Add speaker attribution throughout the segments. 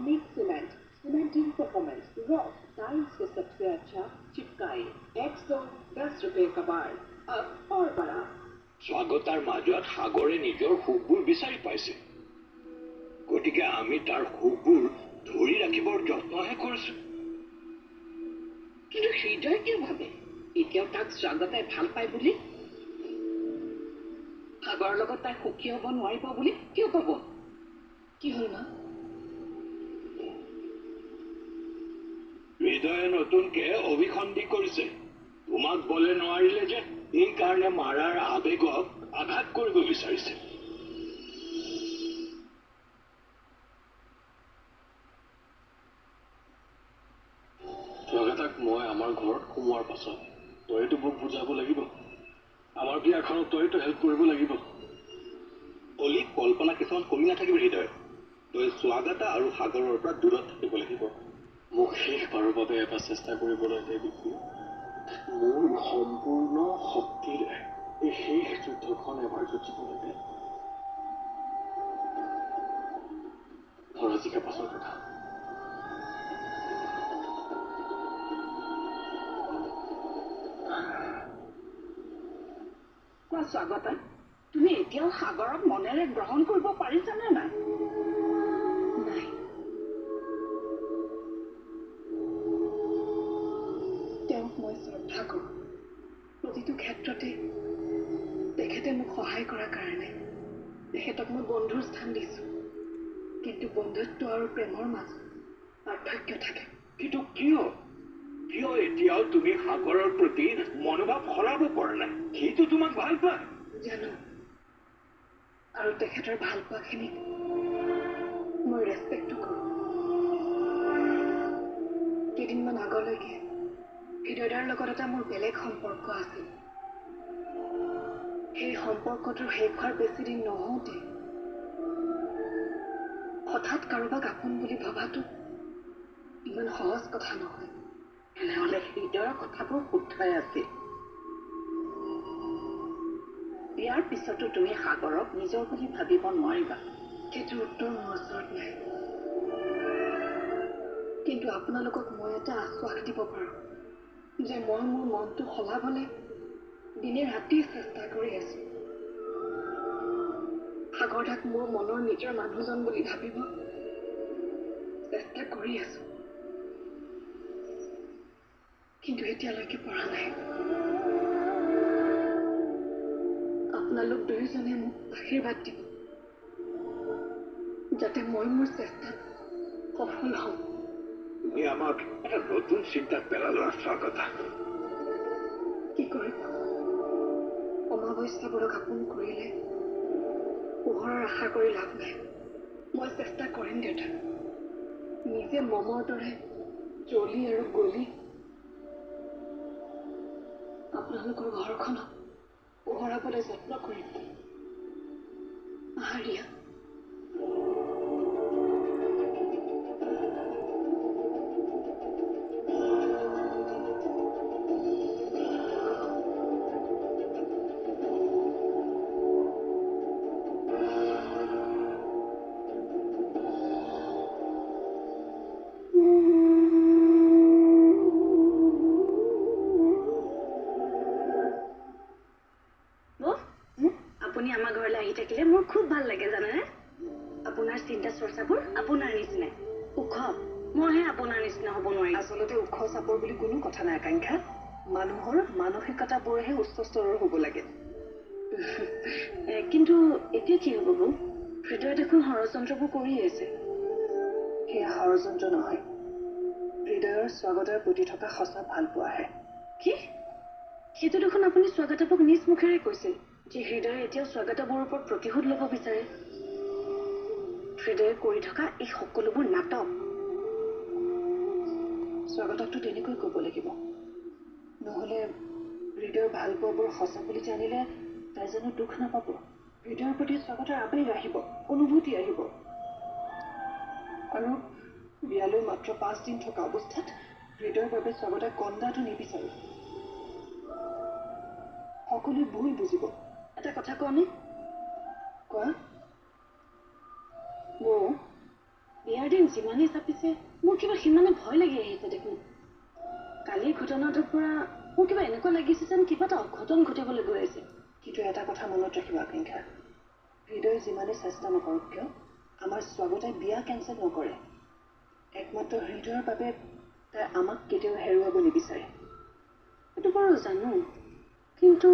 Speaker 1: Amit cement cementing performance rock tiles के सबसे अच्छा चिपकाई 110 रुपए का बार अब और बड़ा
Speaker 2: स्वागतार মাজত সাগৰে নিজৰ সুখবোৰ বিচাৰি পাইছে গতিকে আমি তাৰ সুখবোৰ ধৰি ৰাখিবৰ যত্নহে কৰিছো
Speaker 1: কিন্তু হৃদয় কিয় ভাবে এতিয়াও তাক স্বাগতাই ভাল পায় বুলি সাগৰৰ লগত তাই সুখী হ'ব নোৱাৰিব বুলি কিয় ক'ব কি হ'ল মা
Speaker 2: হৃদয়ে নতুনকে অভিসন্ধি কৰিছে তোমাক বলে নোৱাৰিলে যে এই কাৰণে মাৰাৰ আবেগক আঘাত কৰিব বিচাৰিছে স্বাগতাক মই আমাৰ ঘৰত সোমোৱাৰ পাছত তইতো মোক বুজাব লাগিব আমাৰ বিয়াখনত তইতো হেল্প কৰিব লাগিব অলি কল্পনা কিছুমান কমি নাথাকিব হৃদয় তই স্বাগতা আৰু সাগৰৰ পৰা দূৰত থাকিব লাগিব মোক শেষবাৰৰ বাবে এটা চেষ্টা কৰিবলৈ দে বিকি মোৰ সম্পূৰ্ণ শক্তিৰে এই শেষ যুদ্ধখন এবাৰ যুঁজিব লাগে হৰজিকা পাছৰ কথা
Speaker 1: কোৱা স্বাগতা তুমি এতিয়াও সাগৰক মনেৰে গ্ৰহণ কৰিব পাৰিছানে নাই নাই তেওঁক মই শ্ৰদ্ধা কৰোঁ প্ৰতিটো ক্ষেত্ৰতে তেখেতে মোক সহায় কৰাৰ কাৰণে তেখেতক মই বন্ধুৰ স্থান দিছোঁ কিন্তু বন্ধুত্ব আৰু প্ৰেমৰ মাজত পাৰ্থক্য থাকে
Speaker 2: কিন্তু কিয় কিয় এতিয়াও তুমি সাগৰৰ প্ৰতি মনোভাৱ সলাব পৰা নাই সেইটো তোমাক ভাল পায়
Speaker 1: জানো আৰু তেখেতৰ ভাল পোৱাখিনিক মই ৰেচপেক্টো কৰোঁ কেইদিনমান আগলৈকে হৃদয়ৰ লগত এটা মোৰ বেলেগ সম্পৰ্ক আছিল সেই সম্পৰ্কটোৰ শেষ হোৱাৰ বেছিদিন নহওঁতে হঠাৎ কাৰোবাক আপোন বুলি ভবাটো ইমান সহজ কথা নহয় তেনেহ'লে হৃদয়ৰ কথাবোৰ শুদ্ধই আছিল ইয়াৰ পিছতো তুমি সাগৰক নিজৰ বুলি ভাবিব নোৱাৰিবা সেইটো উত্তৰ মোৰ ওচৰত নাই কিন্তু আপোনালোকক মই এটা আশ্বাস দিব পাৰোঁ যে মই মোৰ মনটো সলাবলৈ দিনে ৰাতি চেষ্টা কৰি আছোঁ সাগৰ দাক মোৰ মনৰ নিজৰ মানুহজন বুলি ভাবিব চেষ্টা কৰি আছোঁ কিন্তু এতিয়ালৈকে পৰা নাই আপোনালোক দুয়োজনে মোক আশীৰ্বাদ দিব যাতে মই মোৰ চেষ্টাত সফল হওঁ
Speaker 2: তুমি আমাক এটা নতুন চিন্তাত পেলালো স্বাগতা
Speaker 1: কি কৰিব অমাৱস্যাবোৰক আপোন কৰিলে পোহৰৰ আশা কৰি লাভ নাই মই চেষ্টা কৰিম দেউতা নিজে মমৰ দৰে জ্বলি আৰু গলি আপোনালোকৰ ঘৰখনক পোহৰাবলৈ যত্ন কৰিম আহাৰ দিয়া মোৰ খুব ভাল লাগে জানেনে আপোনাৰ চিন্তা চৰ্চাবোৰ আপোনাৰ নিচিনাই উখ মইহে আপোনাৰ নিচিনা হ'ব নোৱাৰি আচলতে উখ চাপৰ বুলি কোনো কথা নাই আকাংক্ষা মানুহৰ মানসিকতাবোৰহে উচ্চ স্তৰৰ হ'ব লাগে কিন্তু এতিয়া কি হ'ব বৌ হৃদয় দেখোন ষড়যন্ত্ৰবোৰ কৰি আছে সেয়া ষড়যন্ত্ৰ নহয় হৃদয়ৰ স্বাগতৰ প্ৰতি থকা সঁচা ভাল পোৱাহে কি সেইটো দেখোন আপুনি স্বাগতক নিজ মুখেৰে কৈছিল যে হৃদয়ে এতিয়াও স্বাগতবোৰ ওপৰত প্ৰতিশোধ ল'ব বিচাৰে হৃদয়ে কৰি থকা এই সকলোবোৰ নাটক স্বাগতকটো তেনেকৈ ক'ব লাগিব নহ'লে হৃদয়ৰ ভাল পোৱাবোৰ সঁচা বুলি জানিলে তাই জানো দুখ নাপাব হৃদয়ৰ প্ৰতি স্বাগতৰ আবেগ আহিব অনুভূতি আহিব আৰু বিয়ালৈ মাত্ৰ 5 দিন থকা অৱস্থাত হৃদয়ৰ বাবে স্বাগতক কন্দাটো নিবিচাৰে সকলোৱে ভুল বুজিব এটা কথা কোৱানে কোৱা বৌ বিয়াৰ দিন যিমানেই চাপিছে মোৰ কিবা সিমানে ভয় লাগি আহিছে দেখোন কালিৰ ঘটনাটোৰ পৰা মোৰ কিবা এনেকুৱা লাগিছে যেন কিবা এটা অঘটন ঘটিবলৈ গৈ আছে কিন্তু এটা কথা মনত ৰাখিবা আকাংক্ষা হৃদয় যিমানেই চেষ্টা নকৰক কিয় আমাৰ স্বাগতাই বিয়া কেঞ্চেল নকৰে একমাত্ৰ হৃদয়ৰ বাবে তাই আমাক কেতিয়াও হেৰুৱাব নিবিচাৰে এইটো বাৰু জানো কিন্তু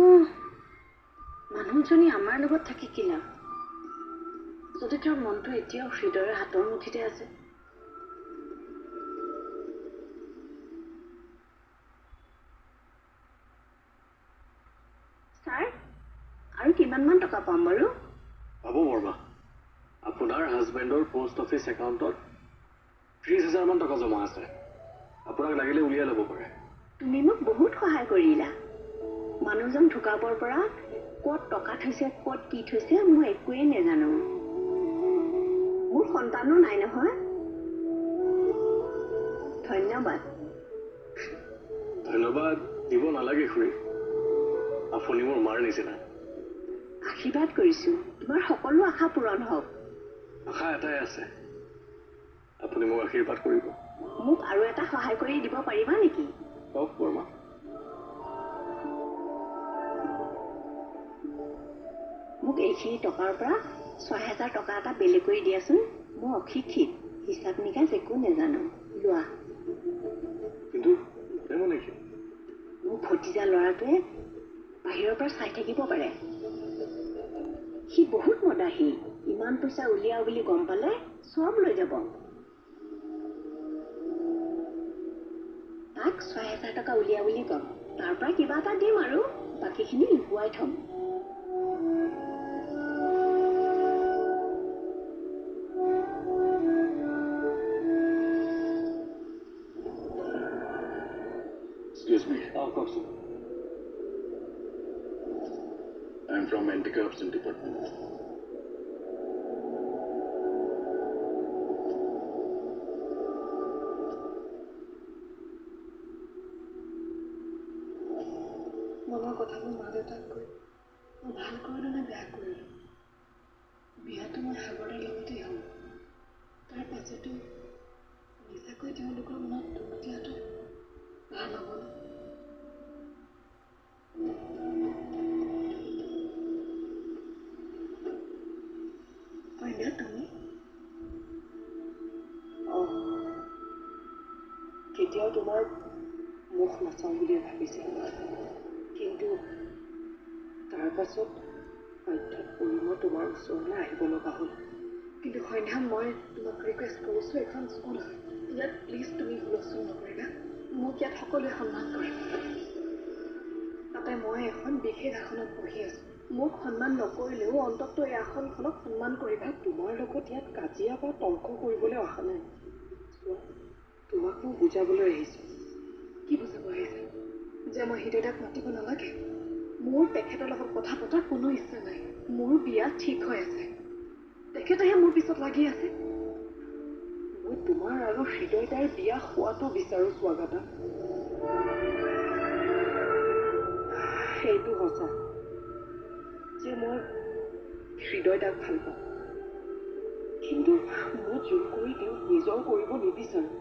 Speaker 1: মানুহজনী আমাৰ লগত থাকি কি লাভ যদি তেওঁৰ মনটো এতিয়াও হৃদয়ৰ হাতৰ মুঠিতে আছে ছাৰ আৰু কিমানমান টকা পাম বাৰু
Speaker 2: পাব বৰ্মা আপোনাৰ হাজবেণ্ডৰ পোষ্ট অফিচ একাউণ্টত 30,000 মান টকা জমা আছে আপোনাক লাগিলে উলিয়াই ল'ব পাৰে
Speaker 1: তুমি মোক বহুত সহায় কৰিলা মানুহজন ঢুকাবৰ পৰা ক'ত টকা থৈছে ক'ত কি থৈছে মই একোৱেই নাজানো মোৰ সন্তানো নাই নহয় ধন্যবাদ
Speaker 2: ধন্যবাদ দিব নালাগে খুৰী আপুনি মোৰ মাৰ নিচিনা
Speaker 1: আশীৰ্বাদ কৰিছো তোমাৰ সকলো আশা পূৰণ হওক
Speaker 2: আশা এটাই আছে আপুনি মোক আশীৰ্বাদ কৰিব
Speaker 1: মোক আৰু এটা সহায় কৰি দিব পাৰিবা নেকি
Speaker 2: কওক বৰ্মা
Speaker 1: মোক এইখিনি টকাৰ পৰা 6,000 টকা এটা বেলেগ কৰি দিয়াচোন মই অশিক্ষিত হিচাপ নিকাচ একো নাজানো লোৱা
Speaker 2: কিন্তু মানে কি
Speaker 1: মোৰ ভতিজা ল'ৰাটোৱে বাহিৰৰ পৰা চাই থাকিব পাৰে সি বহুত মদাহী ইমান পইচা উলিয়াও বুলি গম পালে চব লৈ যাব তাক 6,000 টকা উলিয়া বুলি কম তাৰ পৰা কিবা এটা দিম আৰু বাকীখিনি লুকুৱাই থ'ম
Speaker 2: Excuse me. কওকচোন I'm from Anti-Corruption Department.
Speaker 1: মনৰ কথাবোৰ মা দেউতাক কৈ মই ভাল কৰিলোঁ নে বেয়া কৰিলোঁ বিয়াটো মই সাগৰৰ লগতেই হ'ম তাৰ পাছতো নিজাকৈ তেওঁলোকৰ মনত দুখ দিয়াটো ভাল হ'ব কন্যা তুমি কেতিয়াও তোমাৰ মুখ নাচাওঁ বুলিয়ে ভাবিছিলোঁ কিন্তু তাৰ পাছত বাধ্যত পৰি মই তোমাৰ ওচৰলৈ আহিব লগা হ'ল কিন্তু সন্ধ্যা মই তোমাক ৰিকুৱেষ্ট কৰিছোঁ এখন স্কুল হয় ইয়াত প্লিজ তুমি হুলস্থুল নকৰিবা মোক ইয়াত সকলোৱে সন্মান কৰে তাতে মই এখন বিশেষ আসনত বহি আছোঁ মোক সন্মান নকৰিলেও অন্ততঃ এই আসনখনক সন্মান কৰিবা তোমাৰ লগত ইয়াত কাজিয়া বা তৰ্ক কৰিবলৈ অহা নাই তোমাক মই বুজাবলৈ আহিছোঁ কি বুজাব আহিছে যে মই হৃদয়ক মাতিব নালাগে মোৰ তেখেতৰ লগত কথা পতাৰ কোনো ইচ্ছা নাই মোৰ বিয়া ঠিক হৈ আছে তেখেতেহে মোৰ পিছত লাগি আছে মই তোমাৰ আৰু হৃদয়তাৰ বিয়া হোৱাটো বিচাৰোঁ স্বাগতা সেইটো সঁচা যে মই হৃদয়তাক ভাল পাওঁ কিন্তু মই জোৰ কৰি তেওঁক নিজৰ কৰিব নিবিচাৰোঁ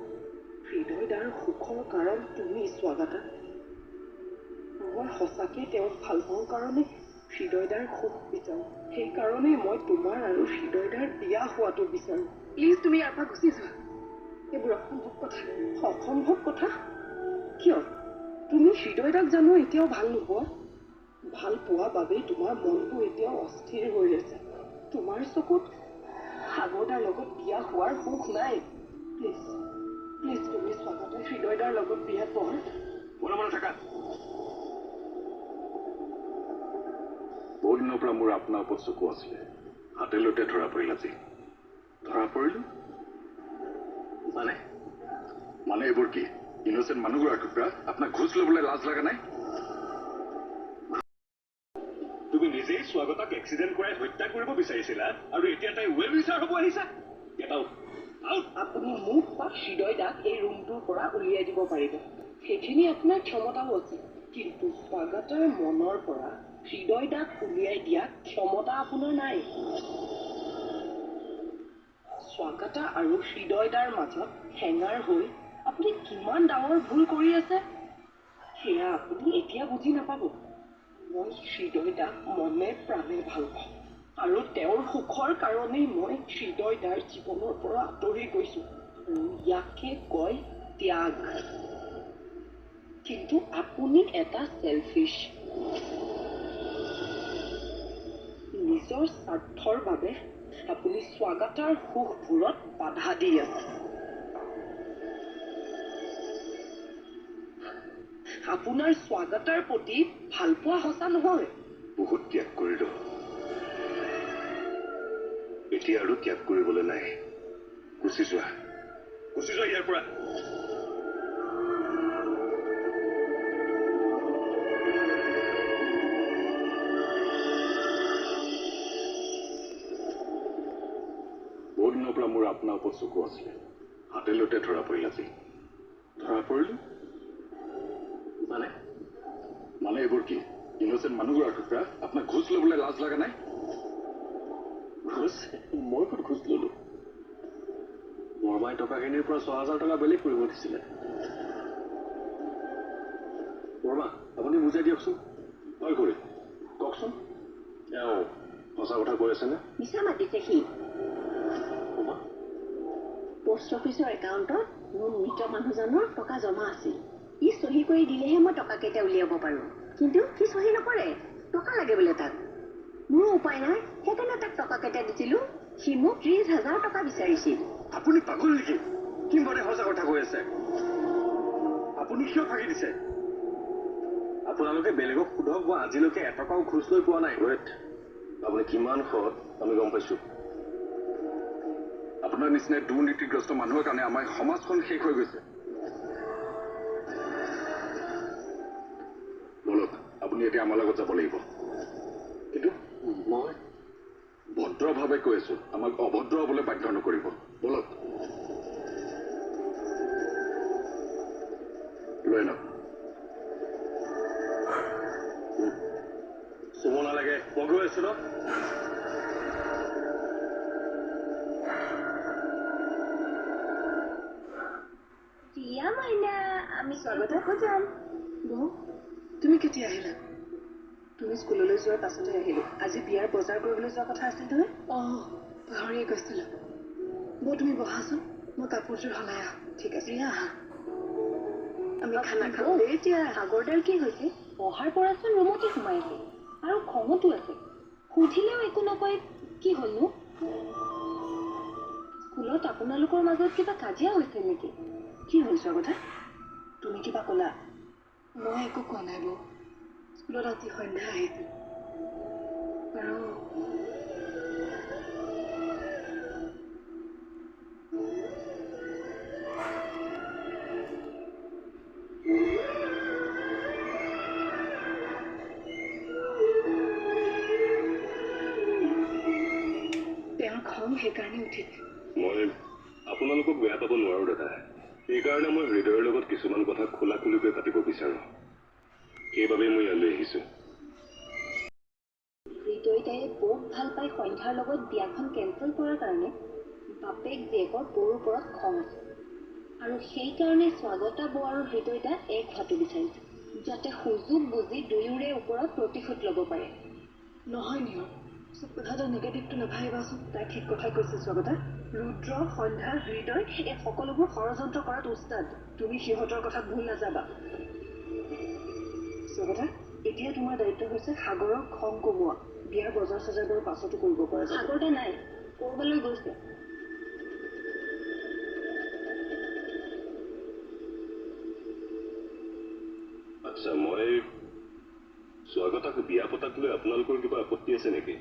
Speaker 1: হৃদয়তাৰ সুখৰ কাৰণ তুমি স্বাগতা মই সঁচাকৈ তেওঁক ভাল পাওঁ কাৰণে হৃদয়তাৰ সুখ বিচাৰোঁ সেইকাৰণেই মই তোমাৰ আৰু হৃদয়তাৰ বিয়া হোৱাটো বিচাৰোঁ প্লিজ তুমি ইয়াৰ পৰা গুচি যোৱা এইবোৰ অসম্ভৱ কথা কিয় তুমি হৃদয়তাক জানো এতিয়াও ভাল নোপোৱা ভাল পোৱা বাবেই তোমাৰ মনটো এতিয়াও অস্থিৰ হৈ আছে তোমাৰ চকুত সাগৰদাৰ লগত বিয়া হোৱাৰ সুখ নাই প্লিজ প্লিজ তুমি স্বাগতাই হৃদয়দাৰ লগত বিয়াত বহা
Speaker 2: মনে মনে থাকা বহুত দিনৰ পৰা মোৰ আপোনাৰ ওপৰত চকু আছিলে হাতে লতে ধৰা পৰিল আজি ধৰা পৰিলো মানে এইবোৰ কি ইনোচেণ্ট মানুহগৰাকীৰ পৰা আপোনাক ঘোচ ল'বলৈ লাজ লগা নাই তুমি নিজেই স্বাগতাক এক্সিডেণ্ট কৰাই হত্যা কৰিব বিচাৰিছিলা আৰু এতিয়া তাই ৱেল উইচাৰ হ'ব আহিছা এটা
Speaker 1: আপুনি মোক বা হৃদয়দাক এই ৰুমটোৰ পৰা উলিয়াই দিব পাৰিব সেইখিনি আপোনাৰ ক্ষমতাও আছে কিন্তু স্বাগতাৰ মনৰ পৰা হৃদয়দাক উলিয়াই দিয়া ক্ষমতা আপোনাৰ নাই স্বাগতা আৰু হৃদয়দাৰ মাজত হেঙাৰ হৈ আপুনি কিমান ডাঙৰ ভুল কৰি আছে সেয়া আপুনি এতিয়া বুজি নাপাব মই হৃদয়দাক মনে প্ৰাণে ভাল পাওঁ আৰু তেওঁৰ সুখৰ কাৰণেই মই হৃদয়দাৰ জীৱনৰ পৰা আঁতৰি গৈছো আৰু ইয়াকে কয় ত্যাগ কিন্তু আপুনি এটা সেলফিশ নিজৰ স্বাৰ্থৰ বাবে আপুনি স্বাগতাৰ সুখবোৰত বাধা দি আছে আপোনাৰ স্বাগতাৰ প্ৰতি ভালপোৱা সঁচা নহয়
Speaker 2: বহুত ত্যাগ কৰিলো এতিয়া আৰু ত্যাগ কৰিবলৈ নাই গুচি যোৱা ইয়াৰ পৰা বহুত দিনৰ পৰা মোৰ আপোনাৰ ওপৰত চকু আছিলে হাতে লোতে ধৰা পৰিল আজি ধৰা পৰিলো মানে এইবোৰ কি ইনোচেণ্ট মানুহগৰাকীৰ পৰা আপোনাক ঘোচ ল'বলৈ লাজ লগা নাই ঘোচ মই ক'ত ঘোচ ল'লো বৰমাই টকাখিনিৰ পৰা ৬,০০০ টকা বেলেগ কৰিব দিছিলে বৰমা আপুনি বুজাই দিয়কচোন হয় কৰি কওকচোন তেওঁ সঁচা কথা কৈ আছেনে
Speaker 1: মিছা মাতিছে সি পোষ্ট অফিচৰ একাউণ্টত মোৰ মৃত মানুহজনৰ টকা জমা আছিল ই চহী কৰি দিলেহে মই টকা কেইটা উলিয়াব পাৰো কিন্তু সি চহী নকৰে টকা লাগে বোলে তাক মোৰ উপায় নাই সেইকাৰণে তাক টকা কেইটা দিছিলো সি মোক ৩০,০০০ টকা বিচাৰিছিল
Speaker 2: আপুনি পাগল নেকি কিমানে সঁচা কথা কৈ আছে আপুনি কিয় ফাঁকি দিছে আপোনালোকে বেলেগক সোধক মই আজিলৈকে এটকাও ঘোচ লৈ পোৱা নাই আপুনি কিমান সৎ আমি গম পাইছো আপোনাৰ নিচিনা দুৰ্নীতিগ্ৰস্ত মানুহৰ কাৰণে আমাৰ সমাজখন শেষ হৈ গৈছে বলক আপুনি এতিয়া আমাৰ লগত যাব লাগিব কিন্তু মই ভদ্ৰভাৱে কৈ আছো আমাক অভদ্ৰ হ'বলৈ বাধ্য নকৰিব বলক লৈ লওক চুব নালাগে মই গৈ আছো ন
Speaker 1: জিয়া মাইনা আমি স্বাগতকো যাম বৌ তুমি কেতিয়া আহিলা তুমি স্কুললৈ যোৱাৰ পাছতে আহিলো আজি বিয়াৰ বজাৰ কৰিবলৈ যোৱা কথা আছিল নহয় পাহৰিয়ে গৈছিলো বৌ তুমি বহাচোন মই কাপোৰযোৰ সলাই আহোঁ ঠিক আছে আহা আমি খানা খাওঁ এতিয়া সাগৰদাৰ কি হৈছে অহাৰ পৰাচোন ৰুমতে সোমাই আছে আৰু খঙতো আছে সুধিলেও একো নকয় কি হ'লনো স্কুলত আপোনালোকৰ মাজত কিবা কাজিয়া হৈছে নেকি কি হ'ল স্বাগতা তুমি কিবা ক'লা মই একো কোৱা নাই বৌ স্কুলত আজি সন্ধ্যা আহিছিল আৰু তেওঁৰ খং সেইকাৰণে উঠিছে
Speaker 2: মই আপোনালোকক বেয়া পাব নোৱাৰো দাদা সেইকাৰণে মই হৃদয়ৰ লগত কিছুমান কথা খোলা খুলিকৈ পাতিব বিচাৰো সেইবাবে মই ইয়ালৈ আহিছো
Speaker 1: হৃদয়দায়ে বৌক ভাল পাই সন্ধ্যাৰ লগত বিয়াখন কেঞ্চেল কৰাৰ কাৰণে বাপেক জীয়েকৰ বৌৰ ওপৰত খং আছে আৰু সেইকাৰণে স্বাগতা বৌ আৰু হৃদয়দা এক হোৱাটো বিচাৰিছে যাতে সুযোগ বুজি দুয়োৰে ওপৰত প্ৰতিশোধ ল'ব পাৰে নহয় নিয়ম চব কথাটো নিগেটিভটো নাভাবিবাচোন তাই ঠিক কথাই কৈছে স্বাগতা ৰুদ্ৰ সন্ধ্যা হৃদয় এই সকলোবোৰ ষড়যন্ত্ৰ কৰাত উস্তাদ তুমি সিহঁতৰ কথাত ভুল নাযাবা স্বাগতা এতিয়া তোমাৰ দায়িত্ব হৈছে সাগৰৰ খং কমোৱা বিয়াৰ বজাৰ চজাৰবোৰ পাছতো কৰিব পৰা যায় সাগৰদা নাই ক'ৰবালৈ গৈছে
Speaker 2: আচ্ছা মই স্বাগতাক বিয়া পতাক লৈ আপোনালোকৰ কিবা আপত্তি আছে নেকি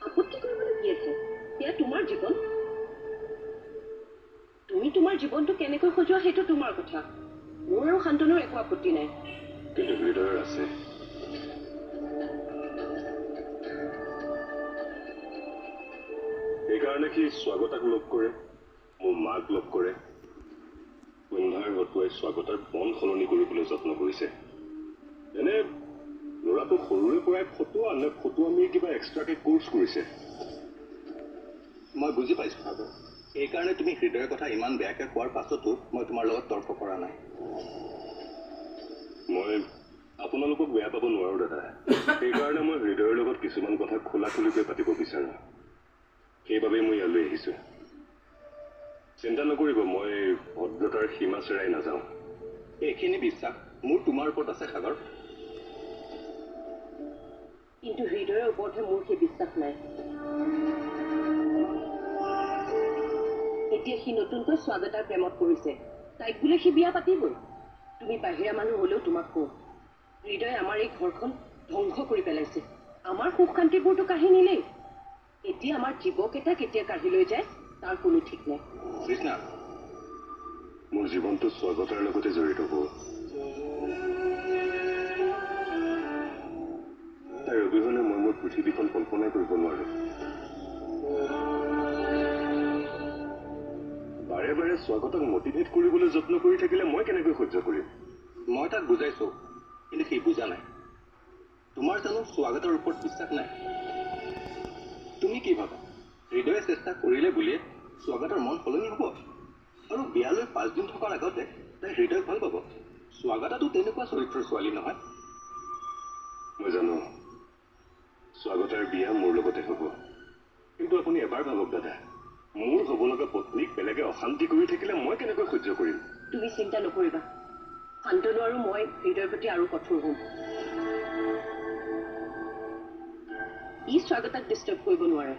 Speaker 1: আপত্তি কৰিবলৈ কি আছে এয়া তোমাৰ জীৱন তুমি তোমাৰ জীৱনটো কেনেকৈ সজোৱা সেইটো তোমাৰ কথা মোৰ আৰু শান্তনুৰ একো আপত্তি নাই
Speaker 2: কিন্তু হৃদয়ৰ আছে সেইকাৰণে সি স্বাগতাক লগ কৰে মোৰ মাক লগ কৰে সন্ধ্যাৰ হতুৱাই স্বাগতাৰ মন সলনি কৰিবলৈ যত্ন কৰিছে এনে ল'ৰাটো সৰুৰে পৰাই ফটোৱা নে ফটোৱামীৰ কিবা এক্সট্ৰাকে কোৰ্চ কৰিছে মই বুজি পাইছোঁ ভাবো এইকাৰণে তুমি হৃদয়ৰ কথা ইমান বেয়াকৈ কোৱাৰ পাছতো মই তোমাৰ লগত তৰ্ক কৰা নাই
Speaker 3: মই আপোনালোকক বেয়া পাব নোৱাৰো দাদা সেইকাৰণে মই হৃদয়ৰ লগত কিছুমান কথা খোলা খুলিকৈ পাতিব বিচাৰো সেইবাবেই মই ইয়ালৈ আহিছোঁ চিন্তা নকৰিব মই ভদ্ৰতাৰ সীমা চেৰাই নাযাওঁ
Speaker 2: এইখিনি বিশ্বাস মোৰ তোমাৰ ওপৰত আছে সাগৰ
Speaker 1: কিন্তু হৃদয়ৰ ওপৰতহে মোৰ সেই বিশ্বাস নাই এতিয়া সি নতুনকৈ স্বাগতাৰ প্ৰেমত পৰিছে তাইক বোলে সি বিয়া পাতিবই তুমি বাহিৰা মানুহ হলেও তোমাক কওঁ হৃদয়ে আমাৰ এই ঘৰখন ধ্বংস কৰি পেলাইছে আমাৰ সুখ শান্তিবোৰতো কাঢ়ি নিলেই এতিয়া আমাৰ জীৱকেইটা কেতিয়া কাঢ়ি লৈ যায় তাৰ কোনো ঠিক নাই
Speaker 2: কৃষ্ণা
Speaker 3: মোৰ জীৱনটো স্বাগতাৰ লগতে জড়িত হ'ব তাইৰ অবিহনে মই মোৰ পৃথিৱীখন কল্পনাই কৰিব নোৱাৰো বাৰে বাৰে স্বাগতক মটিভেট কৰিবলৈ যত্ন কৰি থাকিলে মই কেনেকৈ সহ্য কৰিম
Speaker 2: মই তাক বুজাইছোঁ কিন্তু সি বুজা নাই তোমাৰ জানো স্বাগতৰ ওপৰত বিশ্বাস নাই তুমি কি ভাবা হৃদয়ে চেষ্টা কৰিলে বুলিয়ে স্বাগতৰ মন সলনি হ'ব আৰু বিয়ালৈ 5 দিন থকাৰ আগতে তাই হৃদয়ক ভাল পাব স্বাগতাটো তেনেকুৱা চৰিত্ৰৰ ছোৱালী নহয়
Speaker 3: মই জানো স্বাগতাৰ বিয়া মোৰ লগতে হ'ব কিন্তু আপুনি এবাৰ ভাবক দাদা মোৰ হ'ব লগা পত্নীক বেলেগে অশান্তি কৰি থাকিলে মই কেনেকৈ সহ্য কৰিম
Speaker 1: তুমি চিন্তা নকৰিবা শান্তনু আৰু মই হৃদয়ৰ প্ৰতি আৰু কঠোৰ হ'ম ই স্বাগতাক ডিষ্টাৰ্ব কৰিব নোৱাৰে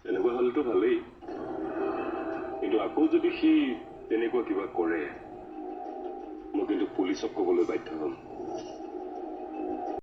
Speaker 3: তেনেকুৱা হ'লেতো ভালেই কিন্তু আকৌ যদি সি তেনেকুৱা কিবা কৰে মই কিন্তু পুলিচক ক'বলৈ বাধ্য হ'ম